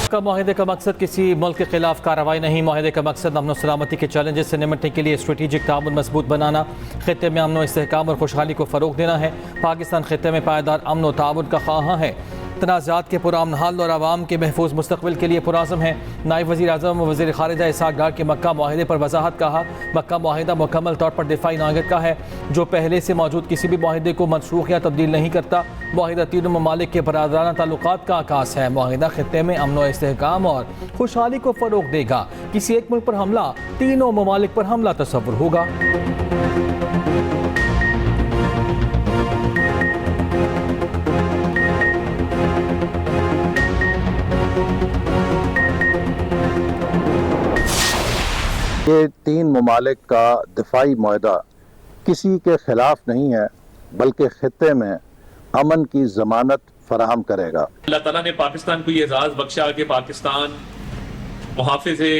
मक्का मुआहिदे का मकसद किसी मुल्क के खिलाफ कार्रवाई नहीं। मुआहिदे का मकसद अमन सलामती के चैलेंजेस से निपटने के लिए स्ट्रेटेजिक ताउन मजबूत बनाना, खित्ते में अमन इस्तेहकाम और खुशहाली को फ़रोग देना है। पाकिस्तान खित्ते में पायदार अमन और ताउन का ख्वाहां है, तनाज़ात के पुरान हल और आवाम के महफूज मुस्तक़बिल के लिए पुराज़म है। नायब वज़ीर आज़म वज़ीर ख़ारिजा इसहाक़ डार के मक्का मुआहिदे पर वज़ाहत कहा, मक्का मुआहिदा मुकम्मल तौर पर दिफ़ाई नौयत का है जो पहले से मौजूद किसी भी मुआहिदे को मनसूख या तब्दील नहीं करता। मुआहिदा तीनों ममालिक के बरादराना ताल्लुकात का आकाश है। मुआहिदा खित्ते में अमन और इस्तेहकाम और खुशहाली को फ़रोग देगा। किसी एक मुल्क पर हमला तीनों ममालिक पर हमला तस्वुर होगा। ये तीन ममालिक का दिफाई मुआहदा किसी के खिलाफ नहीं है, बल्कि खित्ते में अमन की जमानत फराहम करेगा। अल्लाह ताला ने पाकिस्तान को ये एजाज़ बख्शा कि पाकिस्तान मुहाफ़िज़े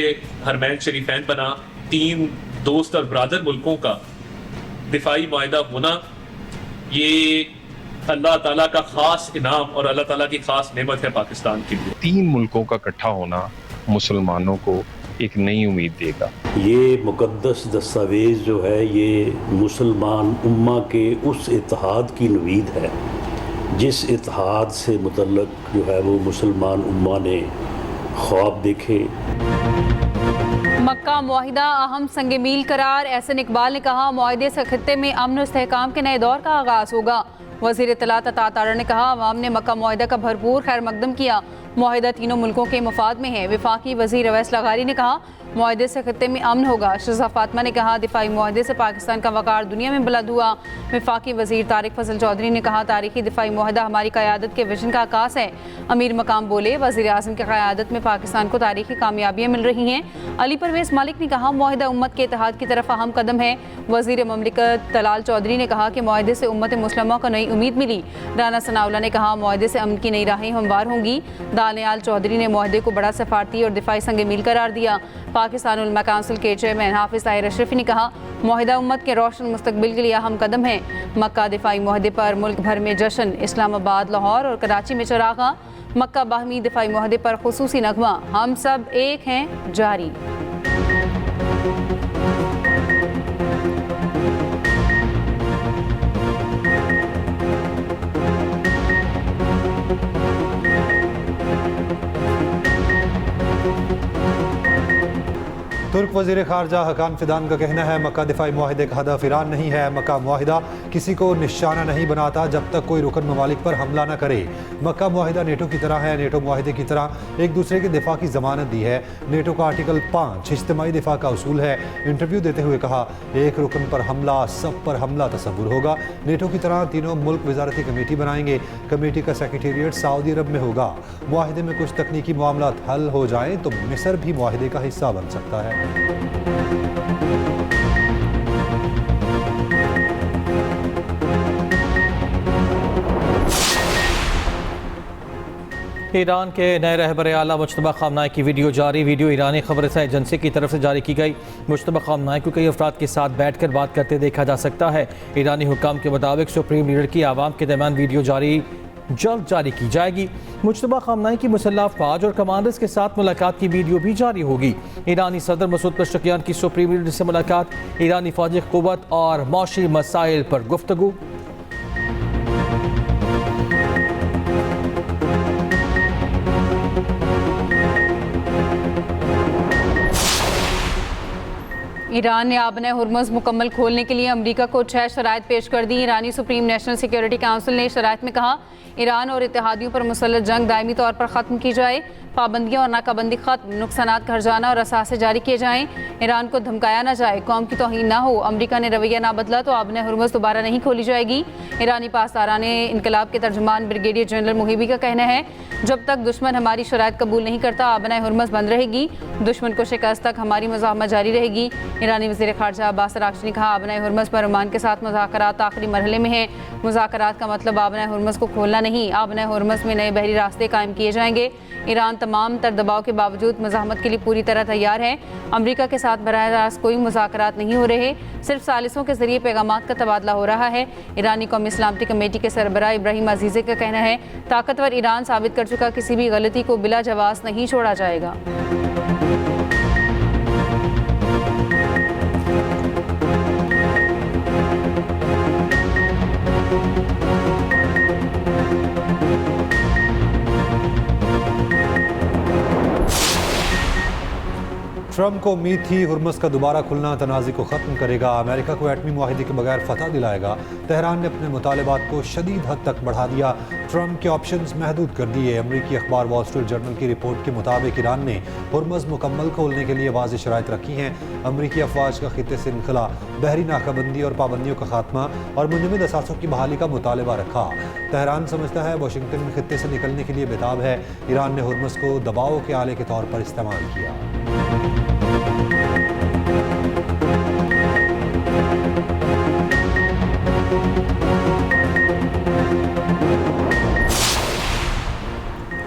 हरमैन शरीफैन बना। तीन दोस्त और ब्रादर मुल्कों का दिफाई मुआहदा होना ये अल्लाह ताला का ख़ास इनाम और अल्लाह ताला की ख़ास नेमत है पाकिस्तान के लिए। तीन मुल्कों का इकट्ठा होना मुसलमानों को एक नई उम्मीद देगा। ये मुक़द्दस दस्तावेज़ जो है ये मुसलमान उम्मा के उस इत्तेहाद की नवीद है जिस इत्तेहाद से मुतल्लक जो है वो मुसलमान उम्मा ने ख्वाब देखे। मक्का मुआहिदा अहम संग मील करार। एहसन इकबाल ने कहा, मुआहिदे से खित्ते में अमन और इस्तेहकाम के नए दौर का आगाज़ होगा। वज़ीर इत्तलात अता तारा ने कहा, अवाम ने मक्का मुआहिदा का भरपूर खैर मकदम किया। मुआहिदा तीनों मुल्कों के मफाद में है। वफाकी वज़ीर अवैस लगारी ने कहा, मुआहिदे से खित्ते में अमन होगा। शज़ा फातिमा ने कहा, दिफाई मुआहिदे से पाकिस्तान का वक़ार दुनिया में बुलंद हुआ। वफाकी वज़ीर तारिक फजल चौधरी ने कहा, तारीखी दिफाई मुआहिदा हमारी क़यादत के विजन का आकाश है। अमीर मकाम बोले, वज़ीर आज़म की क़यादत में पाकिस्तान को तारीखी कामयाबियाँ मिल रही हैं। अली परवेज़ मालिक ने कहा, मुआहिदा उम्मत के इत्तेहाद की तरफ अहम कदम है। वज़ीर ममलिकत तलाल चौधरी ने कहा कि मुआहिदे से उम्मत मुस्लिमा को नई उम्मीद मिली। राना सनाउल्लाह ने कहा, मुआहिदे से अमन की नई राहें हमवार होंगी। दानियाल चौधरी ने मुआहिदे को बड़ा सफारती और दिफाई संग मील करार दिया। पाकिस्तान उलमा काउंसिल के चेयरमैन हाफिज़ ताहिर अशरफी ने कहा, मुआहिदा उम्मत के रोशन मुस्तकबिल के लिए अहम कदम है। मक्का दिफाई मुआहिदे पर मुल्क भर में जश्न, इस्लामाबाद, लाहौर और कराची में चरागा। मक्का बाहमी दिफाई मुआहिदे पर खुसूसी नगमा, हम सब एक हैं, जारी। तुर्क वज़ीर ख़ारजा हकान फिदान का कहना है, मक्का दिफाई मुआहिदे का हदफ ईरान नहीं है। मक्का मुआहिदा किसी को निशाना नहीं बनाता जब तक कोई रुकन ममालिक पर हमला न करे। मक्का मुआहिदा नेटो की तरह है। नेटो मुआहिदे की तरह एक दूसरे के दिफा की ज़मानत दी है। नेटो का आर्टिकल 5 इज्तिमाई दिफा का उसूल है। इंटरव्यू देते हुए कहा, एक रुकन पर हमला सब पर हमला तस्वुर होगा। नेटो की तरह तीनों मुल्क वजारती कमेटी बनाएंगे। कमेटी का सेक्रेटेरिएट सऊदी अरब में होगा। मुआहिदे में कुछ तकनीकी मामला हल हो जाए तो मिस्र भी मुआहिदे का हिस्सा बन सकता है। ईरान के नए रहबर आला मुज्तबा खामनाई की वीडियो जारी। वीडियो ईरानी खबरसां एजेंसी की तरफ से जारी की गई। मुज्तबा खामनाई को कई अफराद के साथ बैठ कर बात करते देखा जा सकता है। ईरानी हुक्काम के मुताबिक सुप्रीम लीडर की आवाम के दरमियान वीडियो जल्द जारी की जाएगी। मुज्तबा खामनाई की मुसल्लह अफवाज और कमांडर्स के साथ मुलाकात की वीडियो भी जारी होगी। ईरानी सदर मसूद पेज़ेश्कियान की सुप्रीम लीडर से मुलाकात, ईरानी फौजी क़ुव्वत और मौशी मसाइल पर गुफ्तगू। ईरान ने आबना हुर्मुज़ मुकम्मल खोलने के लिए अमरीका को 6 शराइत पेश कर दी। ईरानी सुप्रीम नेशनल सिक्योरिटी काउंसिल ने शराइत में कहा, ईरान और इत्तेहादियों पर मुसल्लत जंग दायमी तौर पर ख़त्म की जाए, पाबंदियाँ और नाकाबंदी ख़त्म, नुकसानात का हर्जाना और असासे जारी किए जाएँ, ईरान को धमकाया ना जाए, कौम की तौहीन ना हो, अमरीका ने रवैया ना बदला तो आबना हुर्मुज़ दोबारा नहीं खोली जाएगी। ईरानी पासदारान इनकलाब के तर्जुमान ब्रिगेडियर जनरल मुहिबी का कहना है, जब तक दुश्मन हमारी शराइत कबूल नहीं करता आबना हुर्मुज़ बंद रहेगी। दुश्मन को शिकस्त तक हमारी मुज़ाहमत जारी रहेगी। ईरानी वज़ीर ख़ारजा अब्बास अराग़ची ने कहा आबनाए हुर्मुज़ पर ओमान के साथ मुज़ाकरात आखिरी मरहले में हैं। मुज़ाकरात का मतलब आबनाए हुर्मुज़ को खोलना नहीं, आबनाए हुर्मुज़ में नए बहरी रास्ते कायम किए जाएंगे। ईरान तमाम तर दबाव के बावजूद मुज़ाहमत के लिए पूरी तरह तैयार है। अमरीका के साथ बराह रास्त कोई मुज़ाकरात नहीं हो रहे, सिर्फ सालिसों के जरिए पैगामात का तबादला हो रहा है। ईरानी कौमी सलामती कमेटी के सरबराह इब्राहिम अजीज़ी का कहना है ताकतवर ईरान साबित कर चुका किसी भी गलती को बिला जवाब नहीं छोड़ा जाएगा। ट्रंप को उम्मीद थी हुर्मुज़ का दोबारा खुलना तनाज़ी को ख़त्म करेगा, अमेरिका को एटमी मुआहिदे के बगैर फतह दिलाएगा। तेहरान ने अपने मुतालबात को शदीद हद तक बढ़ा दिया, ट्रंप के ऑप्शंस महदूद कर दिए। अमरीकी अखबार वॉल स्ट्रीट जर्नल की रिपोर्ट के मुताबिक ईरान ने हुर्मुज़ मुकम्मल खोलने के लिए वाज़ेह शराइत रखी हैं। अमरीकी अफवाज का खित्ते से इनखला, बहरी नाकाबंदी और पाबंदियों का खात्मा और मुंजमद असासों की बहाली का मुतालबा रखा। तेहरान समझता है वाशिंगटन में खित्ते से निकलने के लिए बेताब है। ईरान ने हुर्मुज़ को दबाव के आले के तौर पर इस्तेमाल किया।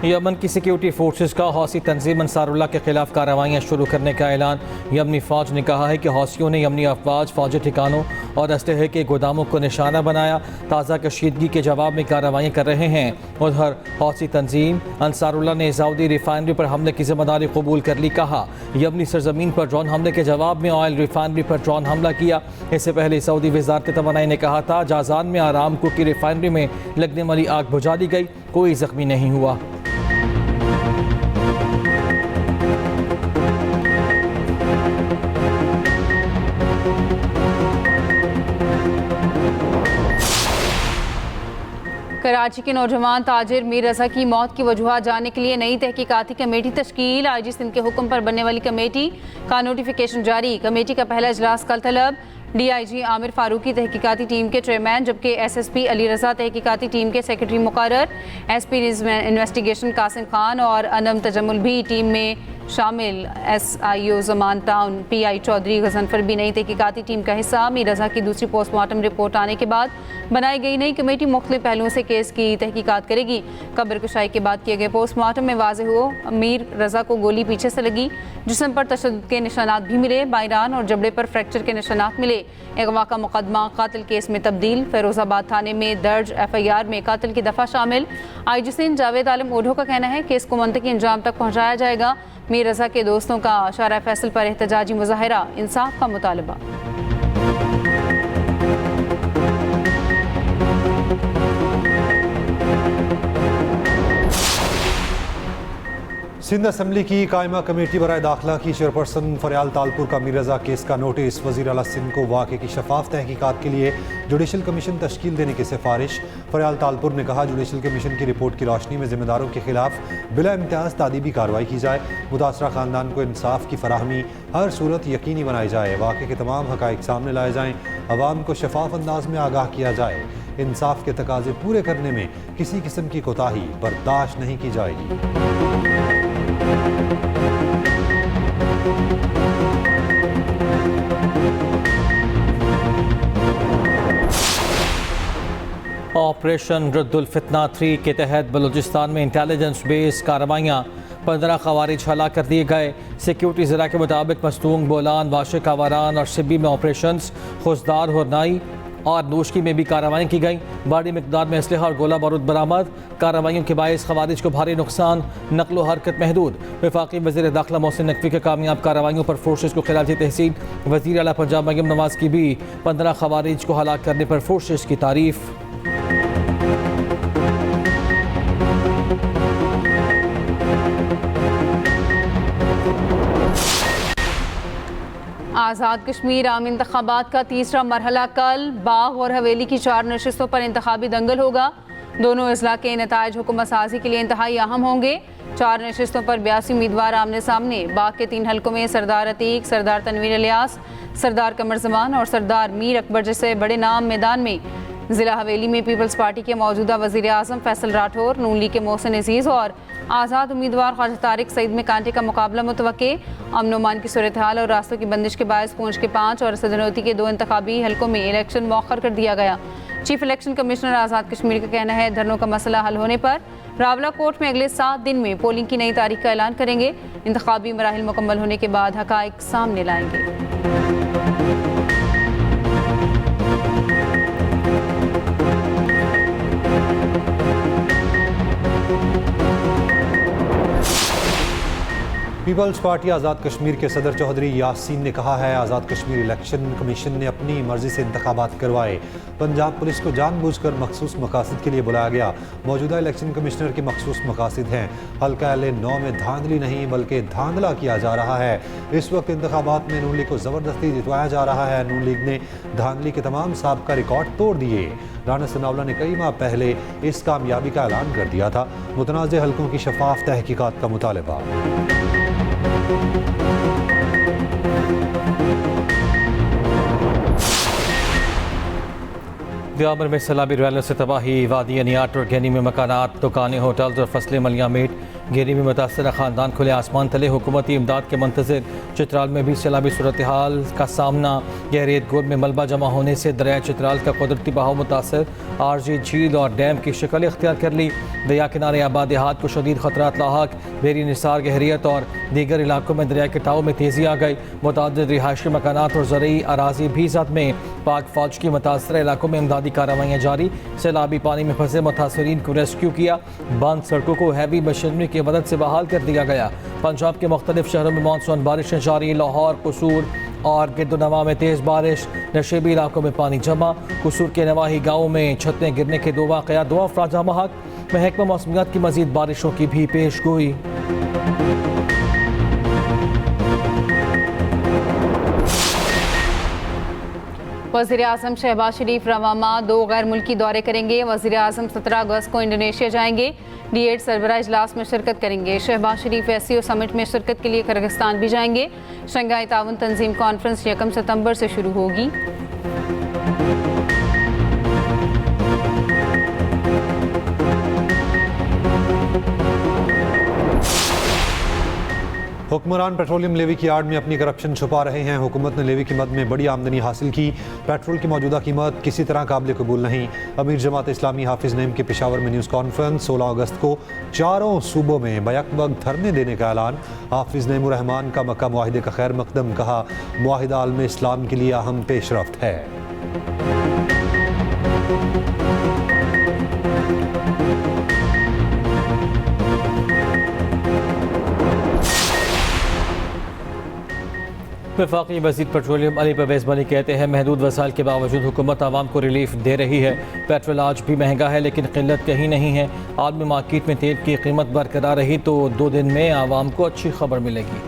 यमन की सिक्योरिटी फोर्सेस का हौसी तंजीम अंसारुल्लाह के खिलाफ कार्रवाइयाँ शुरू करने का ऐलान। यमनी फ़ौज ने कहा है कि हौसियों ने यमनी अफवाज, फौजी ठिकानों और असलहे के गोदामों को निशाना बनाया। ताज़ा कशीदगी के जवाब में कार्रवाइयाँ कर रहे हैं। उधर हौसी तंजीम अंसारुल्लाह ने सऊदी रिफाइनरी पर हमले की जिम्मेदारी कबूल कर ली। कहा यमनी सरजमीन पर ड्रोन हमले के जवाब में ऑयल रिफाइनरी पर ड्रोन हमला किया। इससे पहले सऊदी वज़ारत तवानाई ने कहा था जाजान में आरामको की रिफाइनरी में लगने वाली आग बुझा दी गई, कोई जख्मी नहीं हुआ। कराची के नौजवान ताजिर मीर रज़ा की मौत की वजूहात जानने के लिए नई तहकीकाती कमेटी तश्कील। आईजी सिंध के हुक्म पर बनने वाली कमेटी का नोटिफिकेशन जारी। कमेटी का पहला इजलास कल तलब। DIG आमिर फारूकी तहकीकाती टीम के चेयरमैन, जबकि SSP अली रज़ा तहकीकाती टीम के सेक्रेटरी मुकर्रर। SP इन्वेस्टिगेशन कासिम खान और अनम तजम्मुल भी टीम में शामिल। SIO Zaman town PI Chaudhry Ghazanfar भी नई तहकीकाती टीम का हिस्सा। मीर रज़ा की दूसरी पोस्टमार्टम रिपोर्ट आने के बाद बनाई गई नई कमेटी मुख्तलिफ पहलुओं से केस की तहकीकात करेगी। कब्र कुशाई के बाद किए गए पोस्टमार्टम में वाज़ेह हो मीर रज़ा को गोली पीछे से लगी, जिस्म पर तशद्दुद के निशानात भी मिले, बायरान और जबड़े पर फ्रैक्चर के निशानात मिले। अगवा का मुकदमा कातिल केस में तब्दील। फैरोजाबाद थाने में दर्ज FIR में कातिल की दफ़ा शामिल। IG सिंध जावेद आलम ओढो का कहना है केस को मंतकी अंजाम तक पहुँचाया जाएगा। मीर रज़ा के दोस्तों का शारा फैसल पर एहतजाजी मुजाहिरा, इंसाफ का मुतालबा। सिंध असम्बली की कायमा कमेटी बराए दाखिला की चेयरपर्सन फरियाल तालपुर का मीर रज़ा केस का नोटिस। वज़ीर आला सिंध को वाक़े की शफाफ तहकीकात के लिए जुडिशल कमीशन तश्कील देने की सिफारिश। फरियाल तालपुर ने कहा जुडिशल कमीशन की रिपोर्ट की रोशनी में जिम्मेदारों के खिलाफ बिला इम्तियाज़ तादीबी कार्रवाई की जाए। मुतासरा ख़ानदान को इंसाफ की फराहमी हर सूरत यकीनी बनाई जाए। वाक़े के तमाम हक़ाइक़ सामने लाए जाएँ, अवाम को शफाफ अंदाज में आगाह किया जाए। इंसाफ के तकाजे पूरे करने में किसी किस्म की कोताही बर्दाश्त नहीं की जाएगी। ऑपरेशन रद्दुल फितना 3 के तहत बलूचिस्तान में इंटेलिजेंस बेस कार्रवाइयाँ। 15 खवारिज हलाक कर दिए गए। सिक्योरिटी ज़रा के मुताबिक मस्तूंग, बोलान, वाशे कावारान और सिब्बी में ऑपरेशंस, खुशदार, हुरनाई और नूशकी में भी कार्रवाई की गई। बड़ी मिकदार में असलहा और गोला बारूद बरामद। कार्रवाइयों के बायस खवारिज को भारी नुकसान, नकलो हरकत महदूद। वफाकी वज़ीर दाखिला मोहसिन नकवी के कामयाब कार्रवाइयों पर फोर्सेस को खिलाफी तहसीन। वज़ीर आला पंजाब मरियम नवाज की भी 15 खवारिज को हलाक करने पर फोर्सेस की तारीफ। आज़ाद कश्मीर आम इंतखाबात का तीसरा मरहला कल। बाग और हवेली की 4 नशिस्तों पर इंतखाबी दंगल होगा। दोनों अजला के नताइज हुकूमत साजी के लिए इंतहाई अहम होंगे। 4 नशिस्तों पर 82 उम्मीदवार आमने सामने। बाग के 3 हलकों में सरदार अतीक, सरदार तनवीर इलियास, सरदार कमर जमान और सरदार मीर अकबर जैसे बड़े नाम मैदान में। ज़िला हवेली में पीपल्स पार्टी के मौजूदा वज़ीर आज़म फैसल राठौर, नून लीग के मोहसिन अजीज़ और आज़ाद उम्मीदवार ख्वाजा तारिक सईद में कांटे का मुकाबला मुतवक्के। अमन अमान की सूरत हाल और रास्तों की बंदिश के बायस पूंछ के 5 और सदनोती के 2 इंतखाबी हलकों में इलेक्शन मौखर कर दिया गया। Chief election commissioner Azad Kashmir का कहना है धरनों का मसला हल होने पर रावला कोर्ट में अगले 7 दिन में पोलिंग की नई तारीख का ऐलान करेंगे। इंतखाबी मराहिल मुकम्मल होने के बाद हक़ाइक़ सामने लाएंगे। पीपल्स पार्टी आज़ाद कश्मीर के सदर चौधरी यासीन ने कहा है आज़ाद कश्मीर इलेक्शन कमीशन ने अपनी मर्जी से इंतखाबात करवाए। पंजाब पुलिस को जानबूझकर मखसूस मकासद के लिए बुलाया गया। मौजूदा इलेक्शन कमिश्नर के मखसूस मकासद हैं हल्का LA9 में धांधली नहीं बल्कि धांधला किया जा रहा है। इस वक्त इंतखाबात में नून लीग को ज़बरदस्ती जितवाया जा रहा है। नून लीग ने धांधली के तमाम साबिका रिकॉर्ड तोड़ दिए। राना सनावला ने कई माह पहले इस कामयाबी का ऐलान कर दिया था। मुतनाज़ हल्कों की शफाफ तहकीकात का मुतालबा। दियामर में सैलाबी रैलियों से तबाही, वादी अनियाट और गैनी में मकानात, दुकानें, होटल्स और फसलें मलिया मेट। गेरी में मुतासरा खानदान खुले आसमान तले हुकूमती इमदाद के मंतज़र। चित्राल में भी सैलाबी सूरत हाल का सामना। गहरेत गोद में मलबा जमा होने से दरिया चित्राल का कुदरती बहाव मुतासर। आरजी झील और डैम की शक्ल इख्तियार कर ली। दरिया किनारे आबाद देहात को शदीद खतरात लाहक। बेरी निसार गहरियत और दीगर इलाकों में दरिया के टाव में तेज़ी आ गई। मुतअद्दिद रिहायशी मकानात और ज़रूरी अराजी भी ज़द में। पाक फ़ौज की मुतासरा इलाकों में इमदादी कार्रवाइयाँ जारी। सैलाबी पानी में फंसे मुतासरीन को रेस्क्यू किया। बंद सड़कों को हैवी मशीनरी की मदद से बहाल कर दिया गया। पंजाब के मुख्तलिफ शहरों में मानसून बारिशें जारी। लाहौर, कसूर और गिरदोनवा में तेज़ बारिश। नशेबी इलाकों में पानी जमा। कसूर के नवाही गाँव में छतें गिरने के 2 वाक़यात, 2 अफराद जहाँ बहक। महकमा मौसमियात की मज़ीद बारिशों की भी पेश गोई। वज़ीर आज़म शहबाज शरीफ रवामा 2 गैर मुल्की दौरे करेंगे। वज़ीर आज़म 17 अगस्त को इंडोनेशिया जाएंगे। D8 सरबराह इजलास में शिरकत करेंगे। शहबाज शरीफ SCO समिट में शिरकत के लिए किर्गिस्तान भी जाएंगे। शंघाई ताउन तंजीम कॉन्फ्रेंस 1 सितंबर से शुरू होगी। हुक्मरान पेट्रोलियम लेवी की आड़ में अपनी करप्शन छुपा रहे हैं। हुकूमत ने लेवी की मद में बड़ी आमदनी हासिल की। पेट्रोल की मौजूदा कीमत किसी तरह काबिल कबूल नहीं। अमीर जमात इस्लामी हाफिज नईम के पेशावर में न्यूज़ कॉन्फ्रेंस। 16 अगस्त को 4 सूबों में बैक वक्त धरने देने का ऐलान। हाफिज नईम रहमान का मक्का मुआहिदे का खैर मकदम। कहा मुआहिदा आलम इस्लाम के लिए अहम पेशरफ्त है। वफाकी वज़ीर पेट्रोलियम अली परवेज़ मलिक कहते हैं महदूद वसाइल के बावजूद हुकूमत आवाम को रिलीफ दे रही है। पेट्रोल आज भी महंगा है लेकिन किल्लत कहीं नहीं है। आलमी मार्केट में तेल की कीमत बरकरार रही तो 2 दिन में आवाम को अच्छी खबर मिलेगी।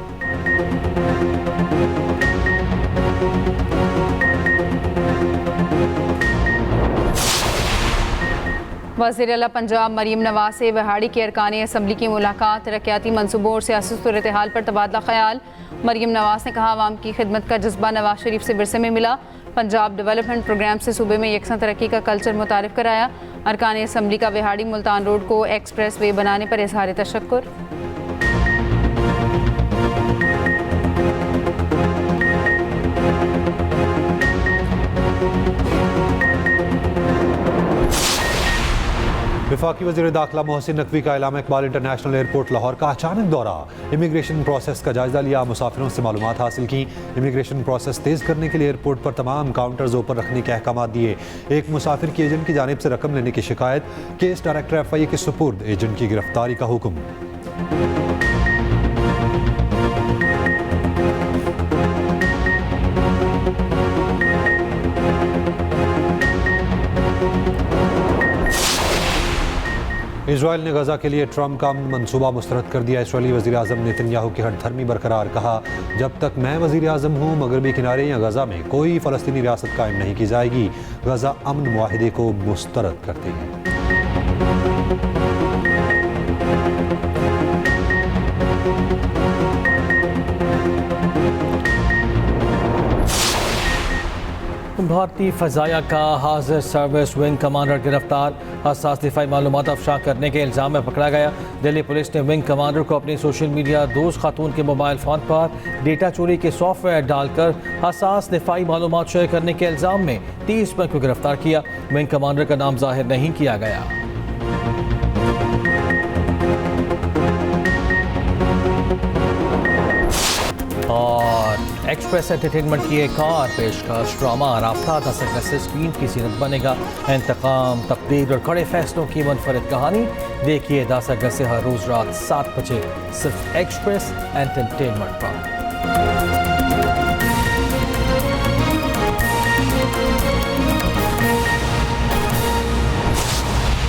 वज़ीर आला पंजाब मरीम नवाज से वहाड़ी के अरकान असम्बली की मुलाकात। तरक्याती मनसूबों और सियासी सूरत हाल पर तबादला ख्याल। मरीम नवाज ने कहा आवाम की खिदमत का जज्बा नवाज शरीफ से विरसे में मिला। पंजाब डेवलपमेंट प्रोग्राम से सूबे में यकसा तरक्की का कल्चर मुतारिफ कराया। अरकान असम्बली का विहाड़ी मुल्तान रोड को एक्सप्रेस वे बनाने पर इजहार तशक्कुर। वफाकी वज़ीर दाखिला मोहसिन नकवी का इलामा इकबाल इंटरनेशनल एयरपोर्ट लाहौर का अचानक दौरा। इमिग्रेशन प्रोसेस का जायजा लिया। मुसाफिरों से मालूमात हासिल की। इमिग्रेशन प्रोसेस तेज़ करने के लिए एयरपोर्ट पर तमाम काउंटर्स ओपन रखने के अहकाम दिए। एक मुसाफिर की एजेंट की जानिब से रकम लेने की शिकायत। केस डायरेक्टर FIA के सुपुर्द। एजेंट की गिरफ्तारी का हुक्म। इजराइल ने गजा के लिए ट्रंप का मंसूबा मुस्तरद कर दिया। इसराइली वज़ीर आज़म नेतन्याहू की हठधर्मी बरकरार। कहा जब तक मैं वज़ीर आज़म हूँ मगरबी किनारे या गजा में कोई फ़लस्तीनी रियासत कायम नहीं की जाएगी। गजा अमन मुआहिदे को मुस्तरद करती है। भारतीय फ़ज़ाया का हाजिर सर्विस विंग कमांडर गिरफ्तार। हसास दिफाई मालूमात अफशा करने के इल्ज़ाम में पकड़ा गया। दिल्ली पुलिस ने विंग कमांडर को अपनी सोशल मीडिया दोस्त खातून के मोबाइल फ़ोन पर डेटा चोरी के सॉफ्टवेयर डालकर हसास दिफाई मालूमात शेयर करने के इल्ज़ाम में 30 मई को गिरफ्तार किया। विंग कमांडर का नाम जाहिर नहीं किया गया। और एक्सप्रेस एंटरटेनमेंट की एक और पेशकश ड्रामा राफ्ता 10 अगस्त से स्क्रीन की सीरत बनेगा। इंतकाम, तकदीर और कड़े फैसलों की मुनफरिद कहानी देखिए 10 अगस्त से हर रोज़ रात 7 बजे सिर्फ एक्सप्रेस एंटरटेनमेंट पर।